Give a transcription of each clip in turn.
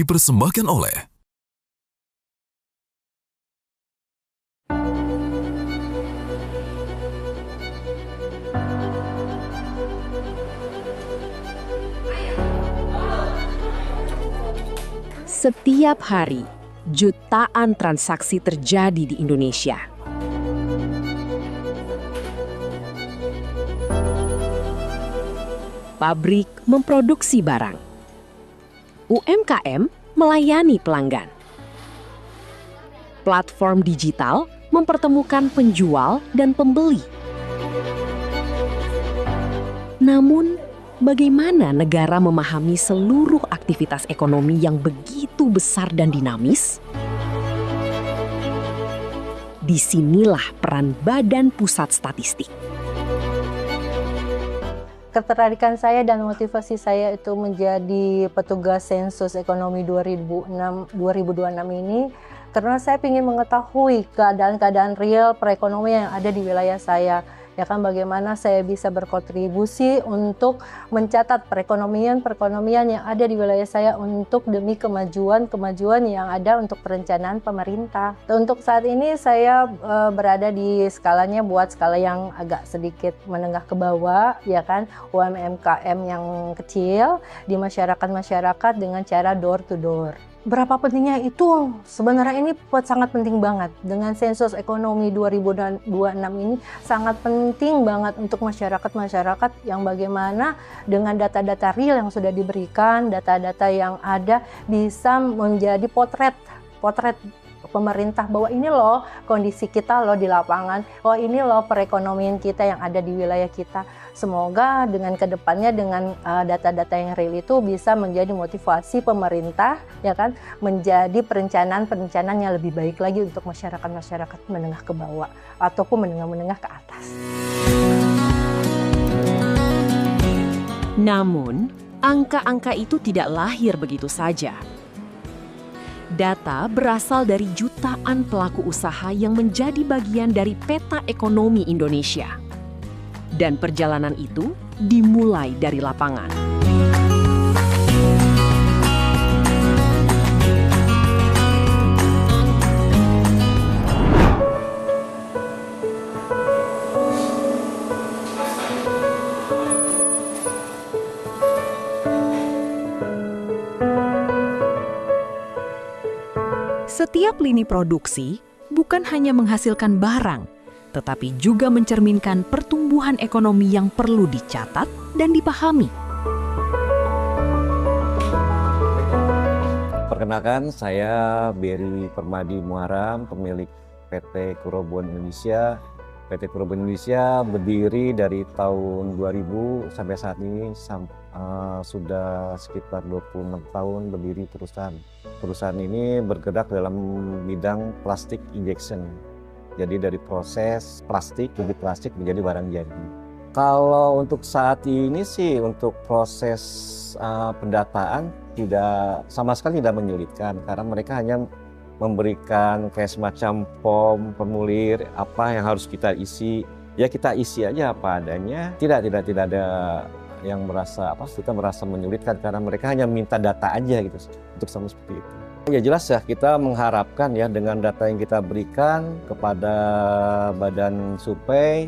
dipersembahkan oleh setiap hari, jutaan transaksi terjadi di Indonesia. Pabrik memproduksi barang. UMKM melayani pelanggan. Platform digital mempertemukan penjual dan pembeli. Namun, bagaimana negara memahami seluruh aktivitas ekonomi yang begitu besar dan dinamis? Disinilah peran Badan Pusat Statistik. Ketertarikan saya dan motivasi saya itu menjadi petugas sensus ekonomi 2026 ini karena saya ingin mengetahui keadaan-keadaan real perekonomian yang ada di wilayah saya. Ya kan, bagaimana saya bisa berkontribusi untuk mencatat perekonomian yang ada di wilayah saya untuk demi kemajuan yang ada untuk perencanaan pemerintah. Untuk saat ini saya berada di skalanya buat skala yang agak sedikit menengah ke bawah, ya kan, UMKM yang kecil di masyarakat dengan cara door to door. Berapa pentingnya itu? Sebenarnya ini sangat penting banget. Dengan sensus ekonomi 2026 ini sangat penting banget untuk masyarakat yang bagaimana dengan data-data real yang sudah diberikan, data-data yang ada bisa menjadi potret pemerintah bahwa ini loh kondisi kita loh di lapangan, oh ini loh perekonomian kita yang ada di wilayah kita. Semoga dengan kedepannya dengan data-data yang real itu bisa menjadi motivasi pemerintah, ya kan, menjadi perencanaan yang lebih baik lagi untuk masyarakat menengah ke bawah ataupun menengah ke atas. Namun, angka-angka itu tidak lahir begitu saja. Data berasal dari jutaan pelaku usaha yang menjadi bagian dari peta ekonomi Indonesia. Dan perjalanan itu dimulai dari lapangan. Setiap lini produksi bukan hanya menghasilkan barang, tetapi juga mencerminkan pertumbuhan ekonomi yang perlu dicatat dan dipahami. Perkenalkan, saya Berry Permadi Muharam, pemilik PT Kurobon Indonesia. PT Kurobon Indonesia berdiri dari tahun 2000 sampai saat ini sudah sekitar 26 tahun berdiri perusahaan. Perusahaan ini bergerak dalam bidang plastik injection. Jadi dari proses bibit plastik menjadi barang jadi. Kalau untuk saat ini sih untuk proses pendataan sama sekali tidak menyulitkan karena mereka hanya memberikan kayak semacam formulir apa yang harus kita isi. Ya kita isi aja apa adanya. Tidak ada yang kita merasa menyulitkan karena mereka hanya minta data aja gitu untuk sama seperti itu. Ya jelas ya, kita mengharapkan ya dengan data yang kita berikan kepada Badan Survei,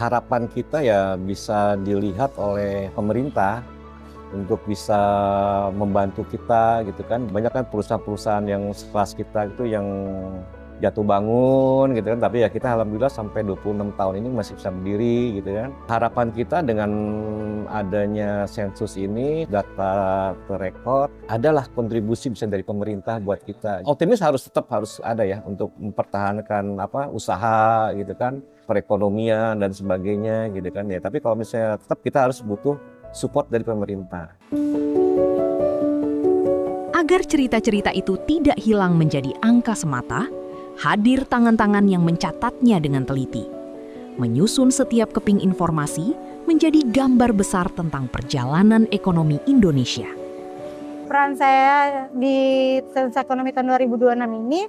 harapan kita ya bisa dilihat oleh pemerintah untuk bisa membantu kita gitu kan. Banyak kan perusahaan-perusahaan yang sekelas kita itu yang jatuh bangun gitu kan, tapi ya kita alhamdulillah sampai 26 tahun ini masih bisa berdiri gitu kan. Harapan kita dengan adanya sensus ini, data terekod, adalah kontribusi bisa dari pemerintah buat kita. Optimis tetap harus ada ya untuk mempertahankan usaha gitu kan, perekonomian dan sebagainya gitu kan ya. Tapi kalau misalnya tetap kita harus butuh support dari pemerintah. Agar cerita-cerita itu tidak hilang menjadi angka semata, hadir tangan-tangan yang mencatatnya dengan teliti. Menyusun setiap keping informasi menjadi gambar besar tentang perjalanan ekonomi Indonesia. Peran saya di sensus ekonomi tahun 2026 ini,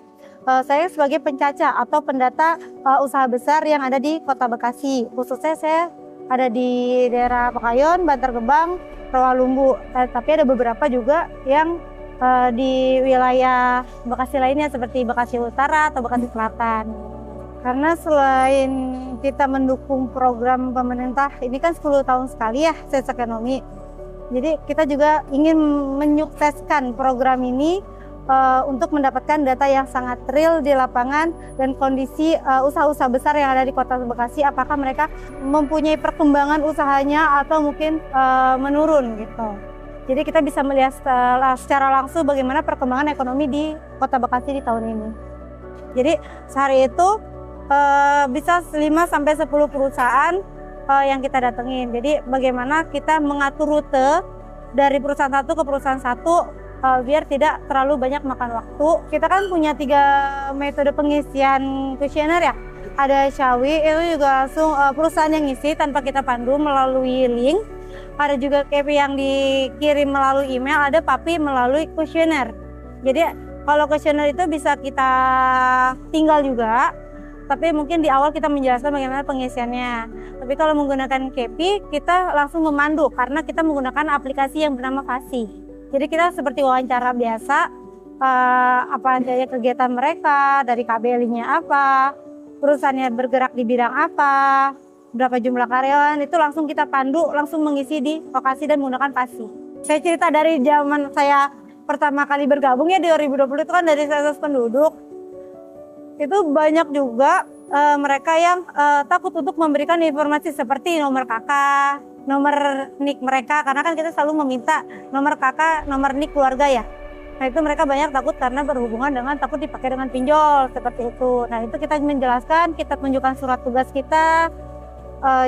saya sebagai pencaca atau pendata usaha besar yang ada di Kota Bekasi. Khususnya saya ada di daerah Pekayon, Bantar Gebang, Rawalumbu, tapi ada beberapa juga yang di wilayah Bekasi lainnya seperti Bekasi Utara atau Bekasi Selatan. Karena selain kita mendukung program pemerintah, ini kan 10 tahun sekali ya sensus ekonomi. Jadi kita juga ingin menyukseskan program ini untuk mendapatkan data yang sangat real di lapangan dan kondisi usaha-usaha besar yang ada di Kota Bekasi, apakah mereka mempunyai perkembangan usahanya atau mungkin menurun gitu. Jadi kita bisa melihat secara langsung bagaimana perkembangan ekonomi di Kota Bekasi di tahun ini. Jadi sehari itu bisa 5-10 perusahaan yang kita datengin. Jadi bagaimana kita mengatur rute dari perusahaan satu ke perusahaan satu biar tidak terlalu banyak makan waktu. Kita kan punya 3 metode pengisian kuesioner ya. Ada Shawi, itu juga langsung perusahaan yang ngisi tanpa kita pandu melalui link. Ada juga KPI yang dikirim melalui email, ada PAPI melalui kuesioner. Jadi kalau kuesioner itu bisa kita tinggal juga, tapi mungkin di awal kita menjelaskan bagaimana pengisiannya. Tapi kalau menggunakan KPI, kita langsung memandu karena kita menggunakan aplikasi yang bernama Fasi. Jadi kita seperti wawancara biasa, apa adanya kegiatan mereka, dari KBL-nya apa, perusahaannya bergerak di bidang apa, berapa jumlah karyawan, itu langsung kita pandu, langsung mengisi di lokasi dan menggunakan Fasi. Saya cerita dari zaman saya pertama kali bergabung ya di 2020 itu kan dari sensus penduduk. Itu banyak juga mereka yang takut untuk memberikan informasi seperti nomor KK, nomor NIK mereka, karena kan kita selalu meminta nomor KK, nomor NIK keluarga ya. Nah itu mereka banyak takut karena berhubungan dengan takut dipakai dengan pinjol seperti itu. Nah itu kita menjelaskan, kita tunjukkan surat tugas kita,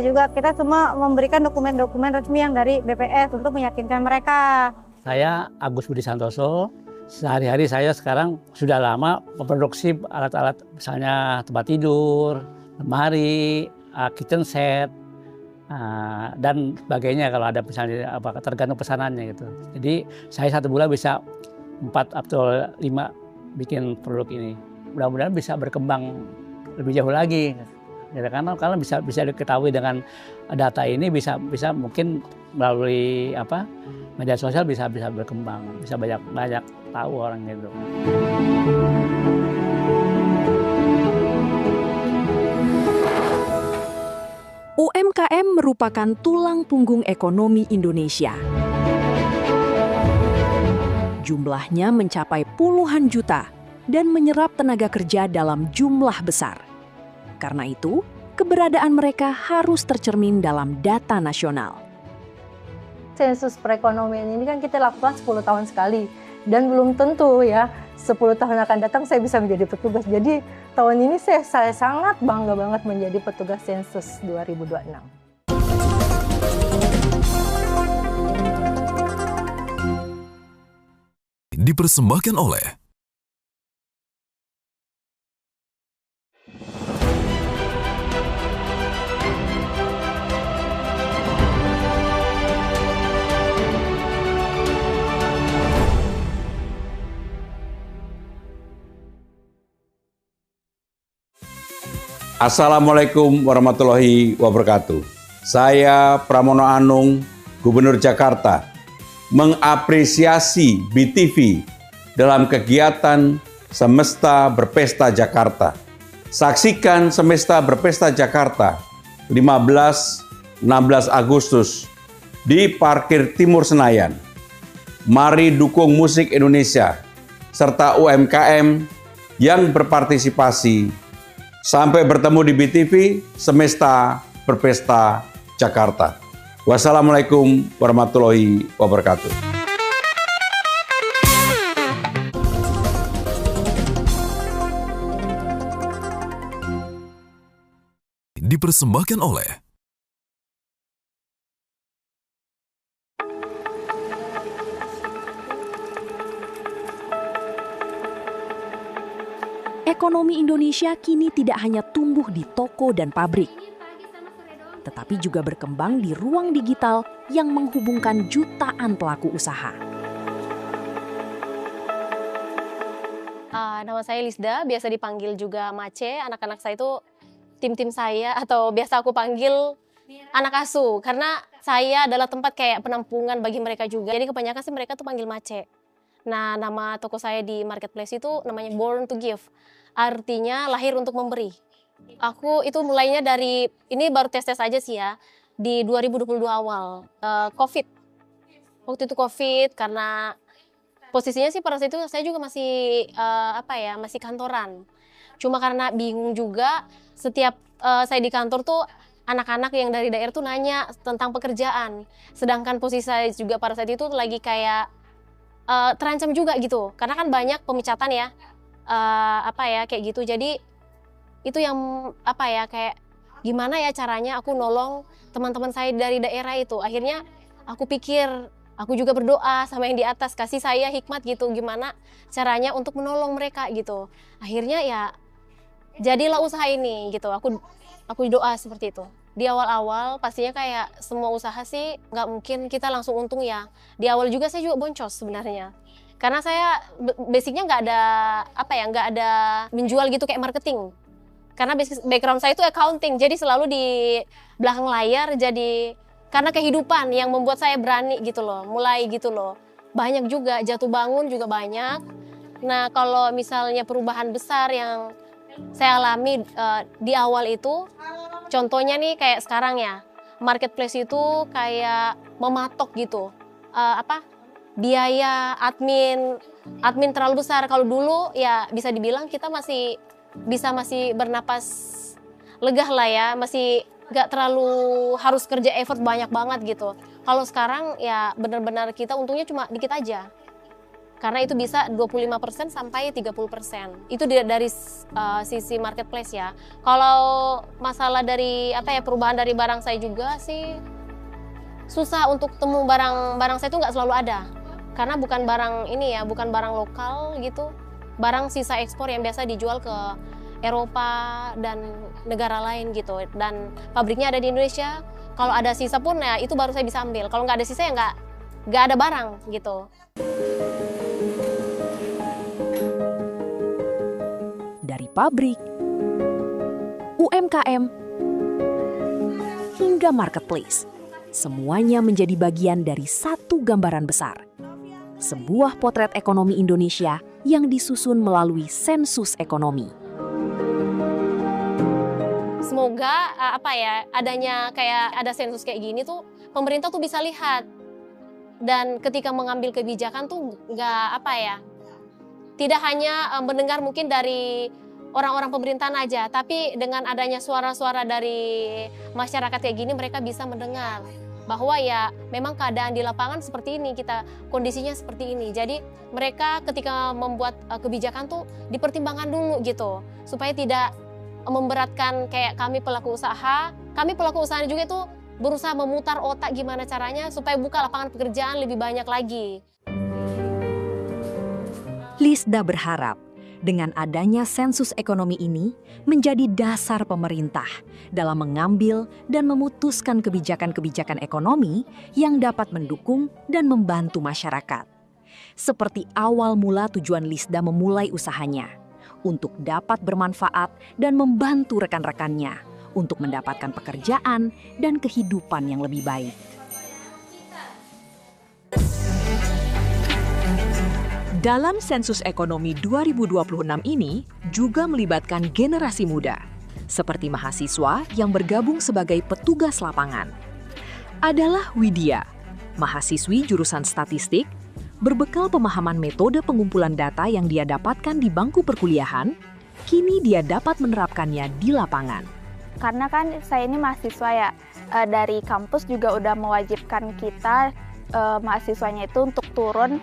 juga kita semua memberikan dokumen-dokumen resmi yang dari BPS untuk meyakinkan mereka. Saya Agus Budi Santoso. Sehari-hari saya sekarang sudah lama memproduksi alat-alat misalnya tempat tidur, lemari, kitchen set, dan sebagainya kalau ada misalnya tergantung pesanannya gitu. Jadi saya 1 bulan bisa 4 atau 5 bikin produk ini. Mudah-mudahan bisa berkembang lebih jauh lagi. Ya, karena bisa diketahui dengan data ini bisa mungkin melalui media sosial bisa berkembang, bisa banyak tahu orang gitu. UMKM merupakan tulang punggung ekonomi Indonesia. Jumlahnya mencapai puluhan juta dan menyerap tenaga kerja dalam jumlah besar. Karena itu, keberadaan mereka harus tercermin dalam data nasional. Sensus perekonomian ini kan kita lakukan 10 tahun sekali. Dan belum tentu ya 10 tahun akan datang saya bisa menjadi petugas. Jadi tahun ini saya sangat bangga banget menjadi petugas sensus 2026. Dipersembahkan oleh Assalamualaikum warahmatullahi wabarakatuh. Saya Pramono Anung, Gubernur Jakarta, mengapresiasi BTV dalam kegiatan Semesta Berpesta Jakarta. Saksikan Semesta Berpesta Jakarta 15-16 Agustus di Parkir Timur Senayan. Mari dukung musik Indonesia serta UMKM yang berpartisipasi. Sampai bertemu di BTV Semesta Berpesta Jakarta. Wassalamualaikum warahmatullahi wabarakatuh. dipersembahkan oleh Ekonomi Indonesia kini tidak hanya tumbuh di toko dan pabrik, tetapi juga berkembang di ruang digital yang menghubungkan jutaan pelaku usaha. Nama saya Lisda, biasa dipanggil juga Mace. Anak-anak saya itu tim-tim saya atau biasa aku panggil anak asuh, karena saya adalah tempat kayak penampungan bagi mereka juga. Jadi kebanyakan sih mereka tuh panggil Mace. Nah, nama toko saya di marketplace itu namanya Born to Give, artinya lahir untuk memberi. Aku itu mulainya dari, ini baru tes-tes aja sih ya, di 2022 awal, COVID. Waktu itu COVID, karena posisinya sih pada saat itu saya juga masih masih kantoran. Cuma karena bingung juga, setiap saya di kantor tuh anak-anak yang dari daerah tuh nanya tentang pekerjaan. Sedangkan posisi saya juga pada saat itu lagi kayak terancam juga gitu. Karena kan banyak pemecatan ya, kayak gitu. Jadi itu yang kayak gimana ya caranya aku nolong teman-teman saya dari daerah itu. Akhirnya aku pikir, aku juga berdoa sama yang di atas, kasih saya hikmat gitu, gimana caranya untuk menolong mereka gitu. Akhirnya ya jadilah usaha ini gitu. Aku doa seperti itu. Di awal-awal pastinya kayak semua usaha sih nggak mungkin kita langsung untung ya. Di awal juga saya juga boncos sebenarnya. Karena saya basicnya nggak ada menjual gitu kayak marketing. Karena background saya itu accounting, jadi selalu di belakang layar, jadi karena kehidupan yang membuat saya berani gitu loh, mulai gitu loh. Banyak juga, jatuh bangun juga banyak. Nah, kalau misalnya perubahan besar yang saya alami di awal itu, contohnya nih kayak sekarang ya, marketplace itu kayak mematok gitu, biaya admin terlalu besar. Kalau dulu ya bisa dibilang kita masih bernapas lega lah ya, masih gak terlalu harus kerja effort banyak banget gitu. Kalau sekarang ya benar-benar kita untungnya cuma dikit aja. Karena itu bisa 25% sampai 30%. Itu dari sisi marketplace ya. Kalau masalah dari perubahan dari barang saya juga sih susah untuk temu barang saya itu nggak selalu ada. Karena bukan barang bukan barang lokal gitu. Barang sisa ekspor yang biasa dijual ke Eropa dan negara lain gitu. Dan pabriknya ada di Indonesia. Kalau ada sisa pun ya itu baru saya bisa ambil. Kalau nggak ada sisa ya nggak ada barang gitu. Dari pabrik, UMKM, hingga marketplace, semuanya menjadi bagian dari satu gambaran besar. Sebuah potret ekonomi Indonesia yang disusun melalui sensus ekonomi. Semoga adanya kayak ada sensus kayak gini tuh pemerintah tuh bisa lihat, dan ketika mengambil kebijakan tuh tidak hanya mendengar mungkin dari orang-orang pemerintahan aja, tapi dengan adanya suara-suara dari masyarakat kayak gini mereka bisa mendengar bahwa ya memang keadaan di lapangan seperti ini, kondisinya seperti ini. Jadi mereka ketika membuat kebijakan tuh dipertimbangkan dulu gitu, supaya tidak memberatkan kayak kami pelaku usaha. Kami pelaku usaha juga itu berusaha memutar otak gimana caranya supaya buka lapangan pekerjaan lebih banyak lagi. Lisda berharap dengan adanya sensus ekonomi ini menjadi dasar pemerintah dalam mengambil dan memutuskan kebijakan-kebijakan ekonomi yang dapat mendukung dan membantu masyarakat. Seperti awal mula tujuan Lisda memulai usahanya, untuk dapat bermanfaat dan membantu rekan-rekannya untuk mendapatkan pekerjaan dan kehidupan yang lebih baik. Dalam sensus ekonomi 2026 ini juga melibatkan generasi muda, seperti mahasiswa yang bergabung sebagai petugas lapangan. Adalah Widya, mahasiswi jurusan statistik, berbekal pemahaman metode pengumpulan data yang dia dapatkan di bangku perkuliahan, kini dia dapat menerapkannya di lapangan. Karena kan saya ini mahasiswa ya, dari kampus juga udah mewajibkan kita mahasiswanya itu untuk turun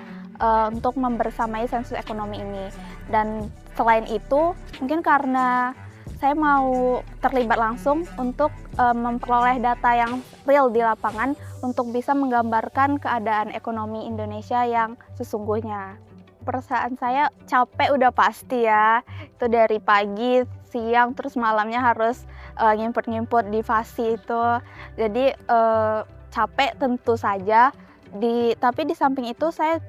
untuk membersamai sensus ekonomi ini. Dan selain itu, mungkin karena saya mau terlibat langsung untuk memperoleh data yang real di lapangan untuk bisa menggambarkan keadaan ekonomi Indonesia yang sesungguhnya. Perasaan saya capek udah pasti ya, itu dari pagi, siang, terus malamnya harus ngimput-ngimput di Fasi itu. Jadi capek tentu saja, Tapi di samping itu saya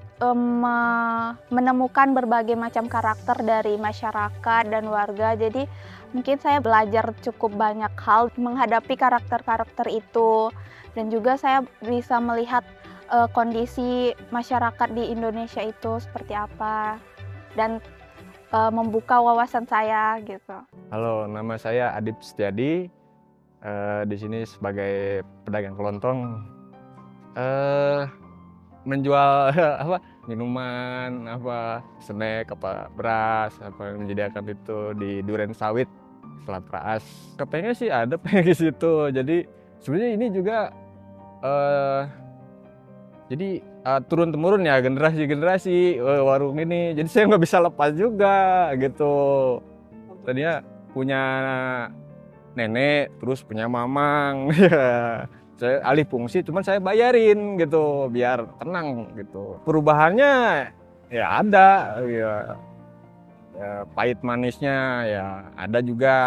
menemukan berbagai macam karakter dari masyarakat dan warga. Jadi mungkin saya belajar cukup banyak hal menghadapi karakter-karakter itu, dan juga saya bisa melihat kondisi masyarakat di Indonesia itu seperti apa, dan membuka wawasan saya gitu. Halo, nama saya Adip Setiadi. Di sini sebagai pedagang kelontong, menjual minuman, snack, beras, menyediakan itu di Duren Sawit, Selat Raas. Kepengen sih ada pengen ke situ. Jadi sebenarnya ini juga turun temurun ya, generasi warung ini. Jadi saya nggak bisa lepas juga gitu. Tadinya punya nenek, terus punya mamang. Saya alih fungsi, cuman saya bayarin gitu biar tenang gitu. Perubahannya ya ada, ya pahit manisnya ya ada juga.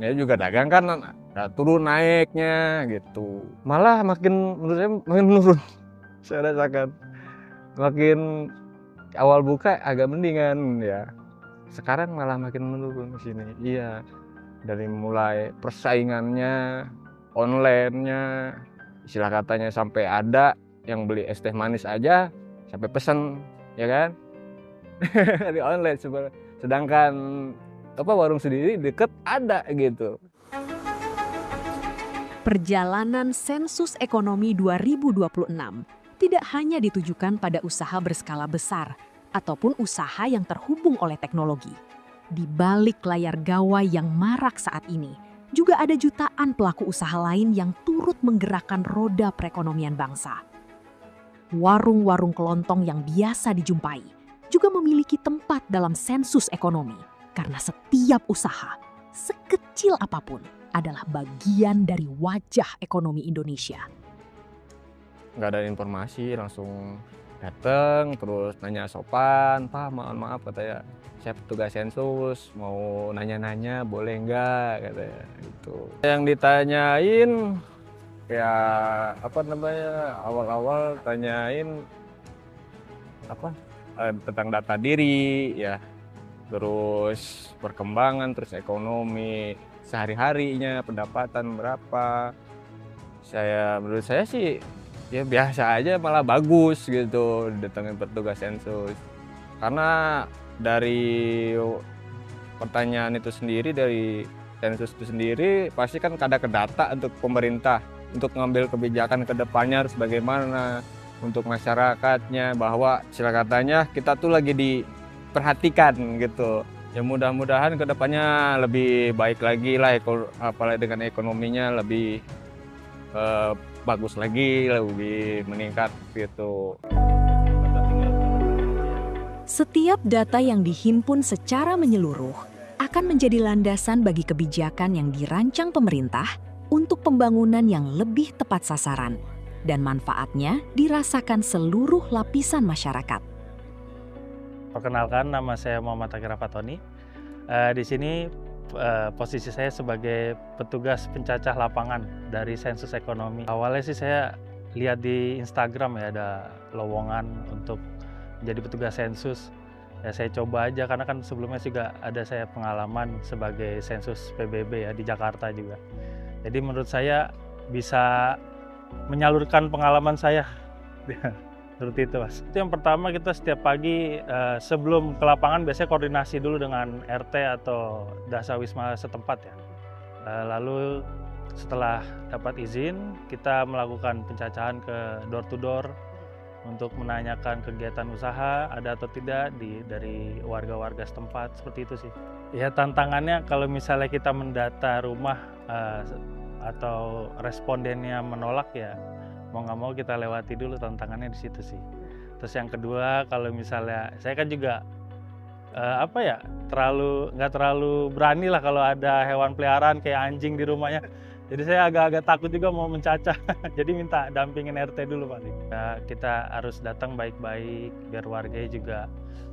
Ya juga dagang kan ya, turun naiknya gitu. Malah menurut saya makin menurun. Saya rasakan makin awal buka agak mendingan ya. Sekarang malah makin menurun di sini. Iya. Dari mulai persaingannya, online-nya, istilah katanya sampai ada yang beli es teh manis aja sampai pesen, ya kan? Di online. Sedangkan warung sendiri deket ada gitu. Perjalanan Sensus Ekonomi 2026 tidak hanya ditujukan pada usaha berskala besar ataupun usaha yang terhubung oleh teknologi. Di balik layar gawai yang marak saat ini, juga ada jutaan pelaku usaha lain yang turut menggerakkan roda perekonomian bangsa. Warung-warung kelontong yang biasa dijumpai juga memiliki tempat dalam sensus ekonomi, karena setiap usaha, sekecil apapun, adalah bagian dari wajah ekonomi Indonesia. Nggak ada informasi, langsung datang, terus nanya sopan, Pak mohon maaf katanya, saya petugas sensus, mau nanya-nanya boleh nggak katanya gitu. Yang ditanyain ya awal-awal tanyain tentang data diri ya, terus perkembangan, terus ekonomi sehari-harinya, pendapatan berapa. Menurut saya sih ya biasa aja, malah bagus gitu datangin petugas sensus. Karena dari pertanyaan itu sendiri, dari sensus itu sendiri, pasti kan ada ke data untuk pemerintah untuk ngambil kebijakan ke depannya harus bagaimana untuk masyarakatnya, bahwa istilah katanya kita tuh lagi diperhatikan gitu. Ya mudah-mudahan ke depannya lebih baik lagi lah, apalagi dengan ekonominya lebih bagus lagi, lebih meningkat gitu. Setiap data yang dihimpun secara menyeluruh akan menjadi landasan bagi kebijakan yang dirancang pemerintah untuk pembangunan yang lebih tepat sasaran dan manfaatnya dirasakan seluruh lapisan masyarakat. Perkenalkan, nama saya Muhammad Akira Fatoni. Di sini posisi saya sebagai petugas pencacah lapangan dari Sensus Ekonomi. Awalnya sih saya lihat di Instagram ya, ada lowongan untuk jadi petugas sensus. Ya saya coba aja, karena kan sebelumnya juga ada saya pengalaman sebagai sensus PBB ya di Jakarta juga. Jadi menurut saya bisa menyalurkan pengalaman saya. Seperti itu Mas. Itu yang pertama, kita setiap pagi sebelum ke lapangan biasanya koordinasi dulu dengan RT atau Dasawisma setempat ya. Lalu setelah dapat izin, kita melakukan pencacahan ke door to door untuk menanyakan kegiatan usaha ada atau tidak dari warga-warga setempat, seperti itu sih. Ya tantangannya kalau misalnya kita mendata rumah atau respondennya menolak ya, mau nggak mau kita lewati dulu tantangannya di situ sih. Terus yang kedua, kalau misalnya saya kan juga nggak terlalu berani lah kalau ada hewan peliharaan kayak anjing di rumahnya. Jadi saya agak-agak takut juga mau mencacah. Jadi minta dampingin RT dulu paling. Ya, kita harus datang baik-baik biar warganya juga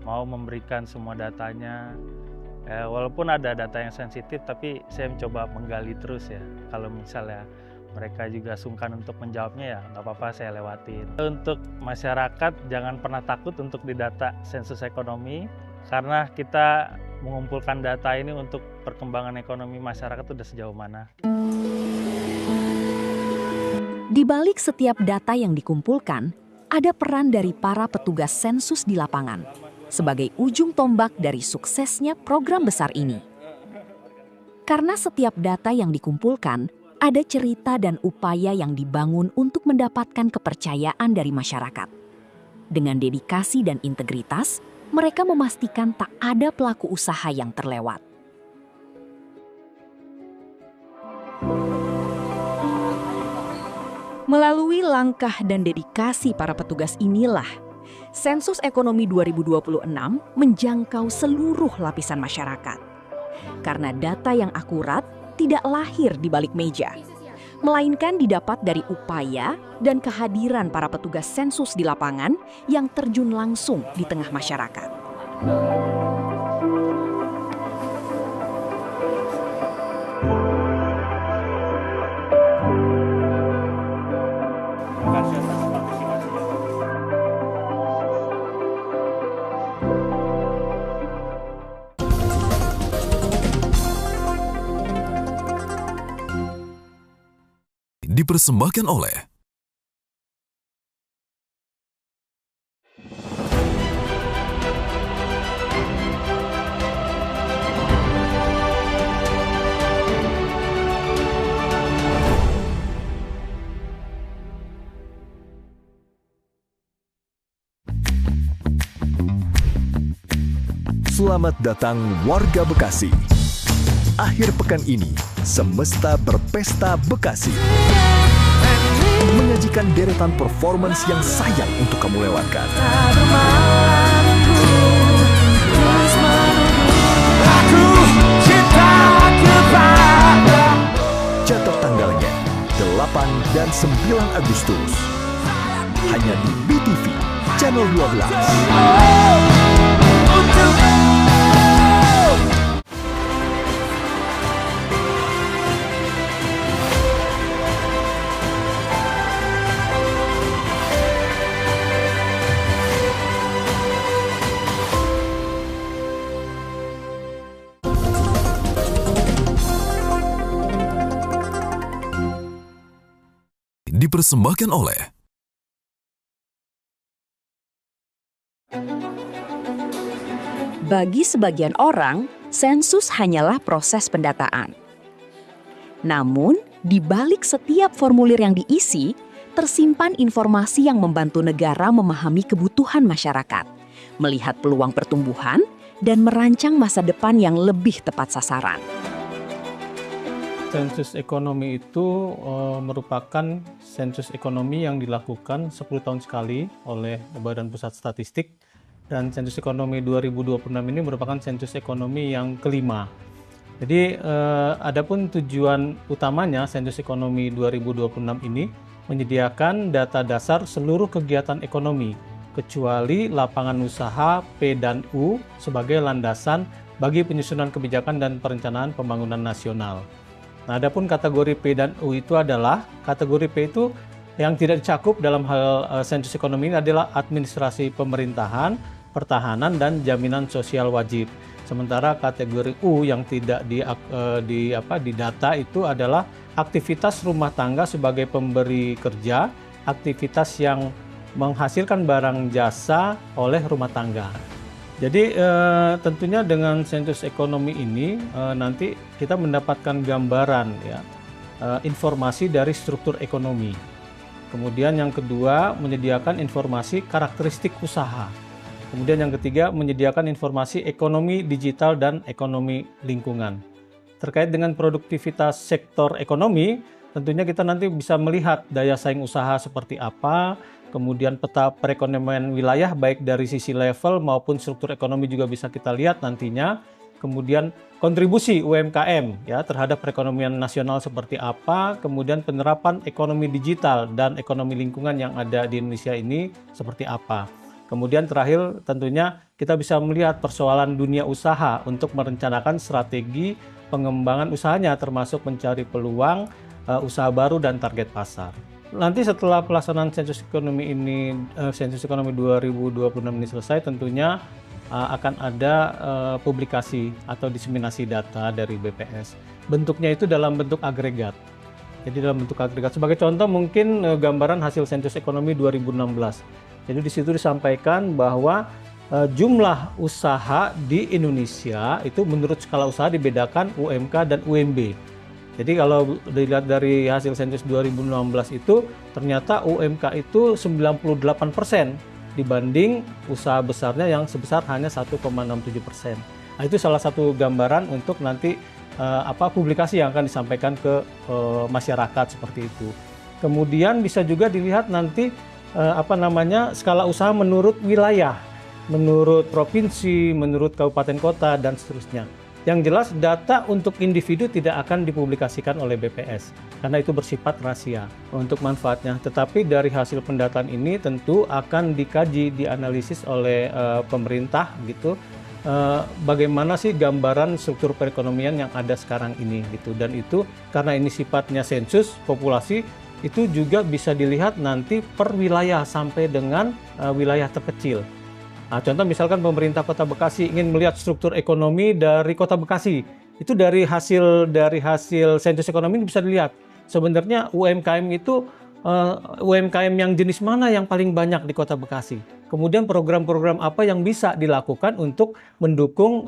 mau memberikan semua datanya. Walaupun ada data yang sensitif, tapi saya mencoba menggali terus ya. Kalau misalnya mereka juga sungkan untuk menjawabnya, ya nggak apa-apa saya lewatin. Untuk masyarakat jangan pernah takut untuk didata sensus ekonomi, karena kita mengumpulkan data ini untuk perkembangan ekonomi masyarakat sudah sejauh mana. Di balik setiap data yang dikumpulkan, ada peran dari para petugas sensus di lapangan sebagai ujung tombak dari suksesnya program besar ini. Karena setiap data yang dikumpulkan, ada cerita dan upaya yang dibangun untuk mendapatkan kepercayaan dari masyarakat. Dengan dedikasi dan integritas, mereka memastikan tak ada pelaku usaha yang terlewat. Melalui langkah dan dedikasi para petugas inilah, Sensus Ekonomi 2026 menjangkau seluruh lapisan masyarakat. Karena data yang akurat tidak lahir di balik meja, melainkan didapat dari upaya dan kehadiran para petugas sensus di lapangan yang terjun langsung di tengah masyarakat. Dipersembahkan oleh Selamat datang warga Bekasi. Akhir pekan ini, semesta berpesta Bekasi. Menyajikan deretan performance yang sayang untuk kamu lewatkan. Catat tanggalnya, 8 dan 9 Agustus. Hanya di BTV, Channel 12. dipersembahkan oleh Bagi sebagian orang, sensus hanyalah proses pendataan. Namun, di balik setiap formulir yang diisi, tersimpan informasi yang membantu negara memahami kebutuhan masyarakat, melihat peluang pertumbuhan, dan merancang masa depan yang lebih tepat sasaran. Sensus ekonomi itu merupakan sensus ekonomi yang dilakukan 10 tahun sekali oleh Badan Pusat Statistik. Dan sensus ekonomi 2026 ini merupakan sensus ekonomi yang kelima. Jadi adapun tujuan utamanya sensus ekonomi 2026 ini menyediakan data dasar seluruh kegiatan ekonomi, kecuali lapangan usaha P dan U sebagai landasan bagi penyusunan kebijakan dan perencanaan pembangunan nasional. Nah, adapun kategori P dan U itu adalah, kategori P itu yang tidak dicakup dalam hal sensus ekonomi ini adalah administrasi pemerintahan, pertahanan, dan jaminan sosial wajib. Sementara kategori U yang tidak didata itu adalah aktivitas rumah tangga sebagai pemberi kerja, aktivitas yang menghasilkan barang jasa oleh rumah tangga. Jadi tentunya dengan sensus ekonomi ini nanti kita mendapatkan gambaran ya, informasi dari struktur ekonomi. Kemudian yang kedua menyediakan informasi karakteristik usaha. Kemudian yang ketiga menyediakan informasi ekonomi digital dan ekonomi lingkungan. Terkait dengan produktivitas sektor ekonomi, tentunya kita nanti bisa melihat daya saing usaha seperti apa, kemudian peta perekonomian wilayah baik dari sisi level maupun struktur ekonomi juga bisa kita lihat nantinya. Kemudian kontribusi UMKM ya terhadap perekonomian nasional seperti apa, kemudian penerapan ekonomi digital dan ekonomi lingkungan yang ada di Indonesia ini seperti apa. Kemudian terakhir tentunya kita bisa melihat persoalan dunia usaha untuk merencanakan strategi pengembangan usahanya termasuk mencari peluang usaha baru dan target pasar. Nanti setelah pelaksanaan sensus ekonomi ini, sensus ekonomi 2026 ini selesai, tentunya akan ada publikasi atau diseminasi data dari BPS. Bentuknya itu dalam bentuk agregat. Jadi dalam bentuk agregat. Sebagai contoh mungkin gambaran hasil sensus ekonomi 2016. Jadi di situ disampaikan bahwa jumlah usaha di Indonesia itu menurut skala usaha dibedakan UMK dan UMB. Jadi kalau dilihat dari hasil sensus 2016 itu ternyata UMK itu 98% dibanding usaha besarnya yang sebesar hanya 1,67%. Nah, itu salah satu gambaran untuk nanti publikasi yang akan disampaikan ke masyarakat seperti itu. Kemudian bisa juga dilihat nanti skala usaha menurut wilayah, menurut provinsi, menurut kabupaten kota dan seterusnya. Yang jelas data untuk individu tidak akan dipublikasikan oleh BPS karena itu bersifat rahasia untuk manfaatnya. Tetapi dari hasil pendataan ini tentu akan dikaji, dianalisis oleh pemerintah gitu. Bagaimana sih gambaran struktur perekonomian yang ada sekarang ini gitu. Dan itu karena ini sifatnya sensus populasi, itu juga bisa dilihat nanti per wilayah sampai dengan wilayah terkecil. Nah, contoh misalkan pemerintah Kota Bekasi ingin melihat struktur ekonomi dari Kota Bekasi, itu dari hasil sensus ekonomi bisa dilihat. Sebenarnya UMKM itu UMKM yang jenis mana yang paling banyak di Kota Bekasi. Kemudian program-program apa yang bisa dilakukan untuk mendukung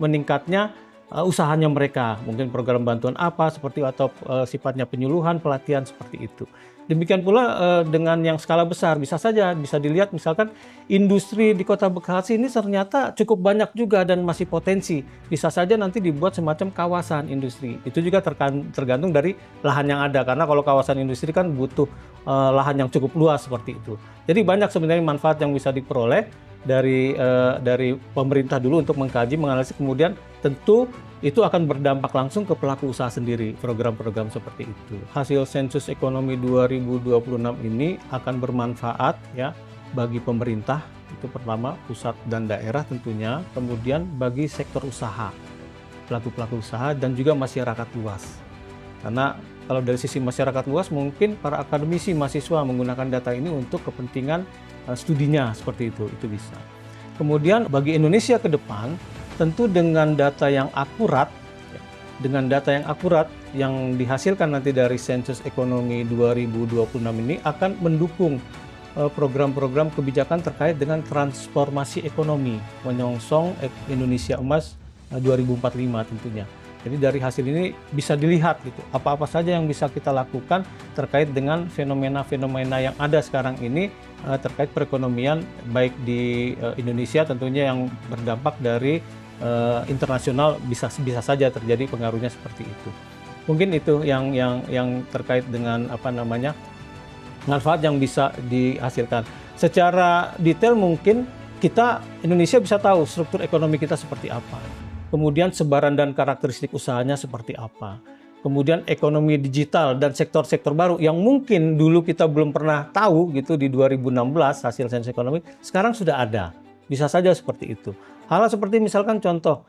meningkatnya usahanya mereka. Mungkin program bantuan apa seperti atau sifatnya penyuluhan, pelatihan seperti itu. Demikian pula dengan yang skala besar, bisa dilihat misalkan industri di Kota Bekasi ini ternyata cukup banyak juga dan masih potensi. Bisa saja nanti dibuat semacam kawasan industri. Itu juga tergantung dari lahan yang ada, karena kalau kawasan industri kan butuh lahan yang cukup luas seperti itu. Jadi banyak sebenarnya manfaat yang bisa diperoleh dari pemerintah dulu untuk mengkaji, menganalisis, kemudian tentu itu akan berdampak langsung ke pelaku usaha sendiri, program-program seperti itu. Hasil sensus ekonomi 2026 ini akan bermanfaat ya bagi pemerintah, itu pertama pusat dan daerah tentunya, kemudian bagi sektor usaha, pelaku-pelaku usaha dan juga masyarakat luas. Karena kalau dari sisi masyarakat luas mungkin para akademisi, mahasiswa menggunakan data ini untuk kepentingan studinya seperti itu bisa. Kemudian bagi Indonesia ke depan tentu dengan data yang akurat yang dihasilkan nanti dari sensus ekonomi 2026 ini akan mendukung program-program kebijakan terkait dengan transformasi ekonomi menyongsong Indonesia Emas 2045 tentunya. Jadi dari hasil ini bisa dilihat gitu, apa-apa saja yang bisa kita lakukan terkait dengan fenomena-fenomena yang ada sekarang ini terkait perekonomian baik di Indonesia tentunya yang berdampak dari internasional bisa saja terjadi pengaruhnya seperti itu. Mungkin itu yang terkait dengan manfaat yang bisa dihasilkan. Secara detail mungkin Indonesia bisa tahu struktur ekonomi kita seperti apa. Kemudian sebaran dan karakteristik usahanya seperti apa. Kemudian ekonomi digital dan sektor-sektor baru yang mungkin dulu kita belum pernah tahu gitu di 2016 hasil sensus ekonomi, sekarang sudah ada. Bisa saja seperti itu. Hal seperti misalkan contoh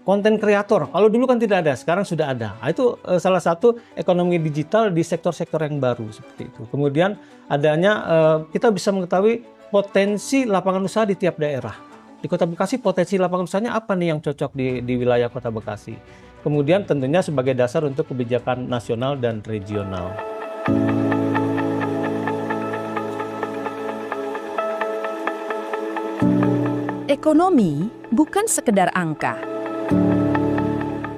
konten kreator. Kalau dulu kan tidak ada, sekarang sudah ada. Nah, itu salah satu ekonomi digital di sektor-sektor yang baru seperti itu. Kemudian adanya kita bisa mengetahui potensi lapangan usaha di tiap daerah. Di Kota Bekasi potensi lapangan usahanya apa nih yang cocok di wilayah Kota Bekasi. Kemudian tentunya sebagai dasar untuk kebijakan nasional dan regional. Ekonomi bukan sekedar angka.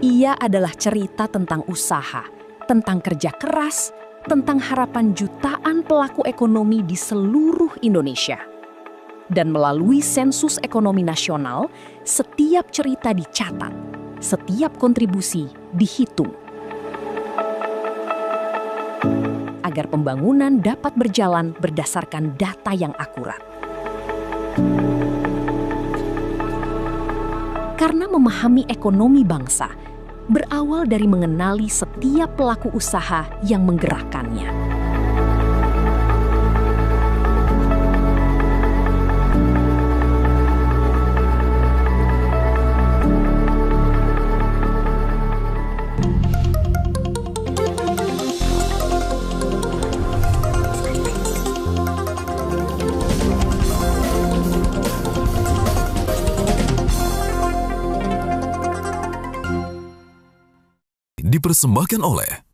Ia adalah cerita tentang usaha, tentang kerja keras, tentang harapan jutaan pelaku ekonomi di seluruh Indonesia. Dan melalui sensus ekonomi nasional, setiap cerita dicatat, setiap kontribusi dihitung. Agar pembangunan dapat berjalan berdasarkan data yang akurat. Karena memahami ekonomi bangsa, berawal dari mengenali setiap pelaku usaha yang menggerakkannya. dipersembahkan oleh